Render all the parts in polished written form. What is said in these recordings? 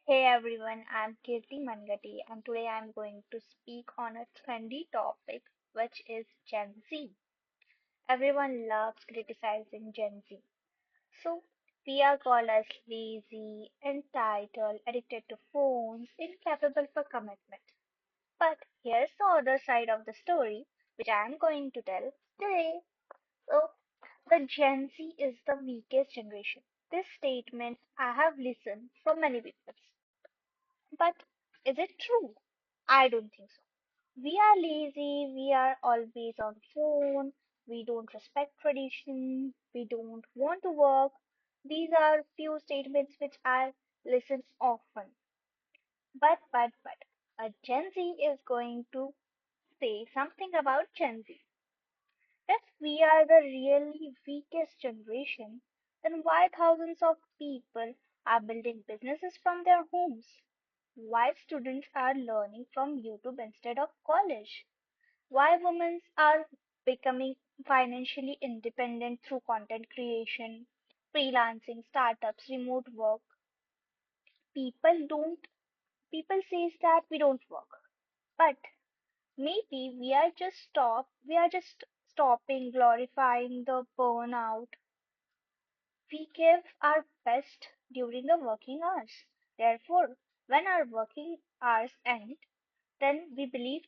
Hey everyone, I'm Kirti Mangati and today I'm going to speak on a trendy topic which is Gen Z. Everyone loves criticizing Gen Z. So we are called as lazy, entitled, addicted to phones, incapable for commitment. But here's the other side of the story which I'm going to tell today. So the Gen Z is the weakest generation. This statement I have listened from many people. But is it true? I don't think so. We are lazy, we are always on phone, we don't respect tradition, we don't want to work. These are few statements which I listen often. But a Gen Z is going to say something about Gen Z. If we are the really weakest generation, then why thousands of people are building businesses from their homes? Why students are learning from YouTube instead of college? Why women are becoming financially independent through content creation, freelancing, startups, remote work? People don't People says that we don't work. But maybe we are just stopping glorifying the burnout. We give our best during the working hours. Therefore, when our working hours end, then we believe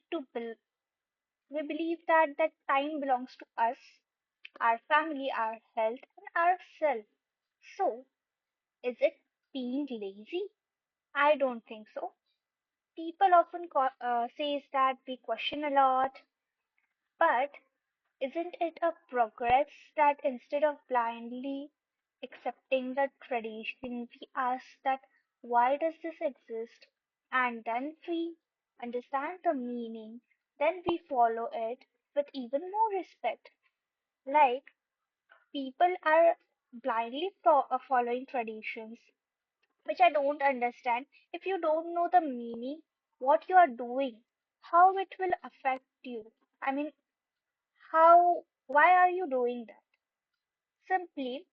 that that time belongs to us, our family, our health, and ourselves. So, is it being lazy? I don't think so. People often says that we question a lot, but isn't it a progress that instead of blindly accepting the tradition, we ask that why does this exist? And then we understand the meaning, then we follow it with even more respect. Like people are blindly following traditions, which I don't understand. If you don't know the meaning, what you are doing, how it will affect you. I mean, why are you doing that? Simply,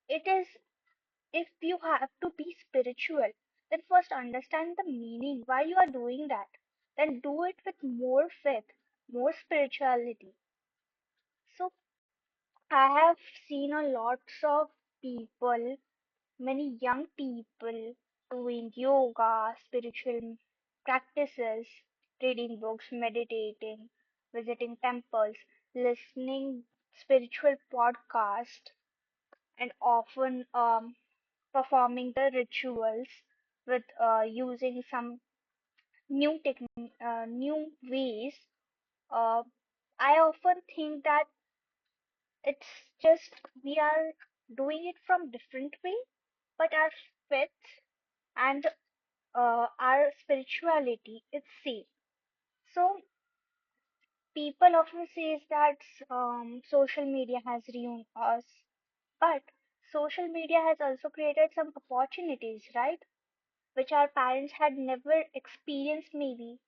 it is if you have to be spiritual, then first understand the meaning, why you are doing that. Then do it with more faith, more spirituality. So I have seen a lots of people, many young people doing yoga, spiritual practices, reading books, meditating, visiting temples, listening spiritual podcast, and often performing the rituals with using some new ways. Uh, I often think that it's just we are doing it from different way, but our faith and our spirituality is same. So people often says that social media has ruined us, but social media has also created some opportunities, right? Which our parents had never experienced maybe.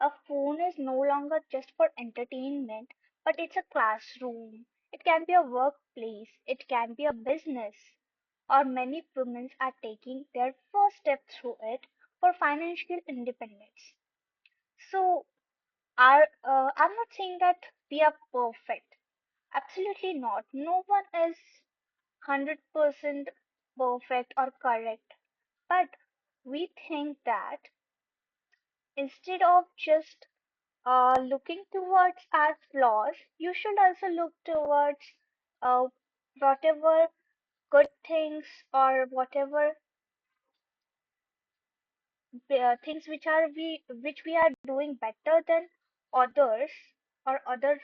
A phone is no longer just for entertainment, but it's a classroom. It can be a workplace, it can be a business, or many women are taking their first step through it for financial independence. So, I'm not saying that we are perfect. Absolutely not. No one is 100% perfect or correct. But we think that instead of just looking towards our flaws, you should also look towards uh, whatever good things or whatever things which we are doing better than others or other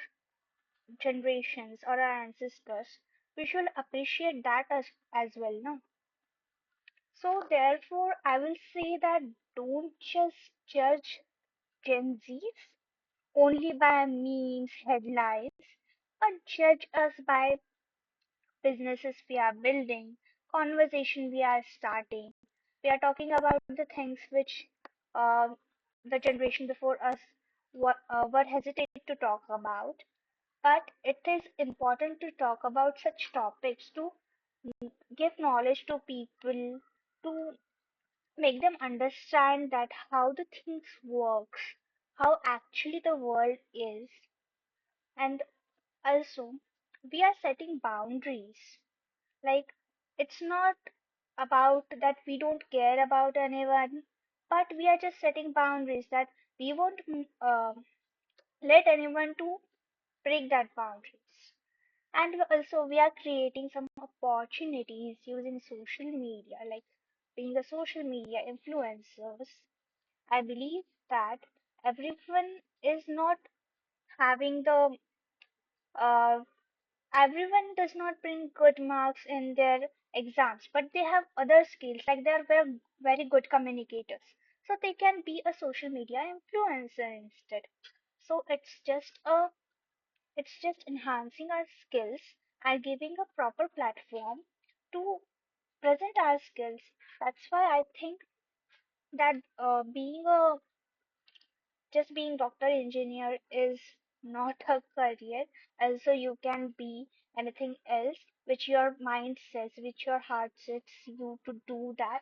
generations or our ancestors. We should appreciate that as well, no? So therefore, I will say that don't just judge Gen Zs only by memes, headlines, but judge us by businesses we are building, conversation we are starting. We are talking about the things which uh, the generation before us were hesitate to talk about. But it is important to talk about such topics to give knowledge to people, to make them understand that how the things works, how actually the world is, and also we are setting boundaries. Like, it's not about that we don't care about anyone, but we are just setting boundaries that we won't let anyone to break that boundaries. And also we are creating some opportunities using social media, like being a social media influencers. I believe that everyone is not having the uh, everyone does not bring good marks in their exams, but they have other skills, like they are very, very good communicators. So they can be a social media influencer instead. So it's just enhancing our skills and giving a proper platform to present our skills. That's why I think that being a just being doctor engineer is not a career. Also you can be anything else which your mind says, which your heart says you to do that.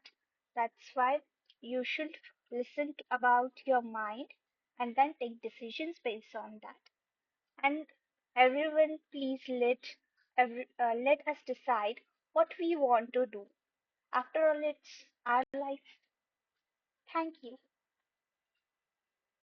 That's why you should listen to about your mind and then take decisions based on that. And everyone, please let us decide what we want to do. After all, it's our life. Thank you.